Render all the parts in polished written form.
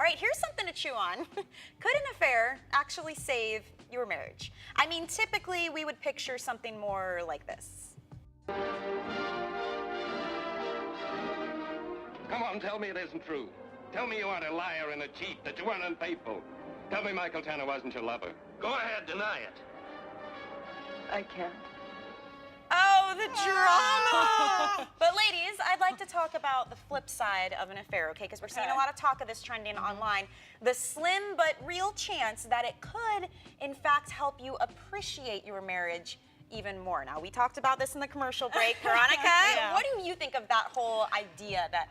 All right, here's something to chew on. Could an affair actually save your marriage? I mean, typically we would picture something more like this. Come on, tell me it isn't true. Tell me you aren't a liar and a cheat, that you weren't unfaithful. Tell me Michael Tanner wasn't your lover. Go ahead, deny it. I can't. Oh, the drama! But ladies, I'd like to talk about the flip side of an affair, okay? Because we're seeing a lot of talk of this trending online. The slim but real chance that it could, in fact, help you appreciate your marriage even more. Now, we talked about this in the commercial break. Veronica, what do you think of that whole idea that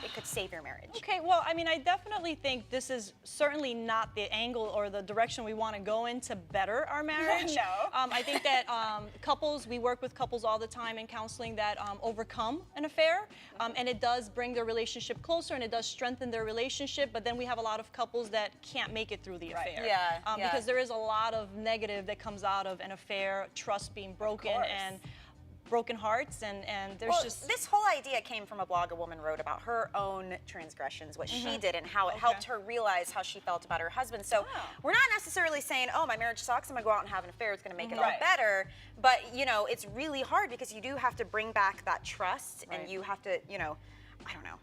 it could save your marriage? Okay, well, I mean, I definitely think this is certainly not the angle or the direction we want to go in to better our marriage. No. I think that couples, we work with couples all the time in counseling that overcome an affair, and it does bring their relationship closer and it does strengthen their relationship, but then we have a lot of couples that can't make it through the affair. Because there is a lot of negative that comes out of an affair, trust being broken and broken hearts, and there's just... This whole idea came from a blog a woman wrote about her own transgressions, what she did and how it helped her realize how she felt about her husband. So we're not necessarily saying, oh, my marriage sucks, I'm gonna go out and have an affair, it's gonna make it all better. But, you know, it's really hard because you do have to bring back that trust and you have to, you know, I don't know.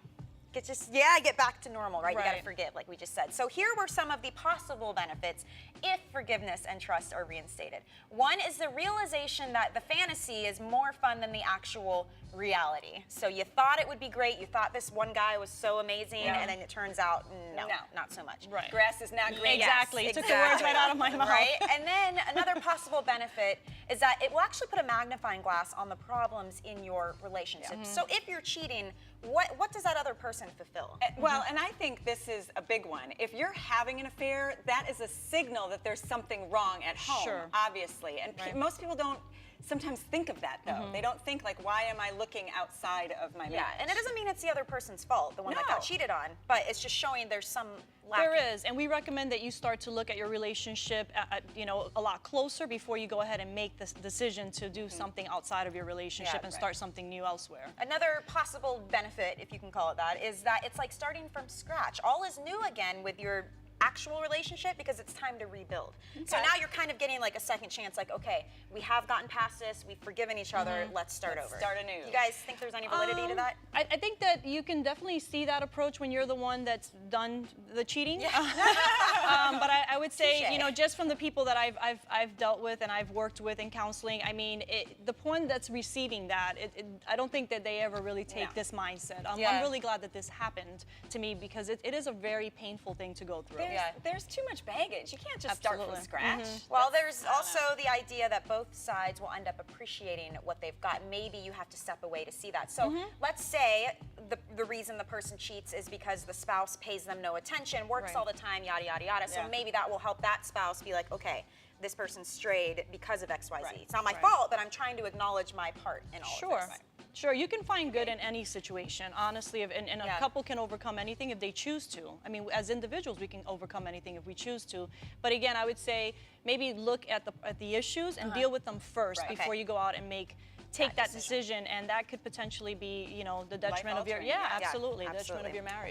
Get back to normal, right? You gotta forgive, like we just said. So here were some of the possible benefits if forgiveness and trust are reinstated. One is the realization that the fantasy is more fun than the actual reality. So you thought it would be great, you thought this one guy was so amazing, and then it turns out, no, not so much. Grass is not green. Exactly, you took the words right out of my mouth. Right? And then another possible benefit is that it will actually put a magnifying glass on the problems in your relationship. So if you're cheating, what does that other person fulfill? Well, and I think this is a big one. If you're having an affair, that is a signal that there's something wrong at home, obviously. And most people don't sometimes think of that, though. They don't think, like, why am I looking outside of my marriage? And it doesn't mean it's the other person's fault, the one that got cheated on, but it's just showing there's some lacking. There is, and we recommend that you start to look at your relationship, you know, a lot closer before you go ahead and make this decision to do something outside of your relationship and start something new elsewhere. Another possible benefit, if you can call it that, is that it's like starting from scratch. All is new again with your actual relationship because it's time to rebuild. So now you're kind of getting like a second chance, like, okay, we have gotten past this, we've forgiven each other, let's start over. Start anew. You guys think there's any validity to that? I think that you can definitely see that approach when you're the one that's done the cheating. But I would say, you know, just from the people that I've dealt with and I've worked with in counseling, I mean, the point that's receiving that, I don't think that they ever really take this mindset. I'm really glad that this happened to me because it is a very painful thing to go through. There's too much baggage. You can't just start from scratch. Well, there's also the idea that both sides will end up appreciating what they've got. Maybe you have to step away to see that. So let's say the reason the person cheats is because the spouse pays them no attention, works all the time, yada, yada, yada. So maybe that will help that spouse be like, okay, this person strayed because of XYZ. It's not my fault, but I'm trying to acknowledge my part in all of this. Sure, you can find good in any situation, honestly, and a couple can overcome anything if they choose to. I mean, as individuals, we can overcome anything if we choose to. But again, I would say maybe look at the issues and deal with them first before you go out and take that decision, and that could potentially be, you know, the detriment of your, absolutely, the detriment of your marriage.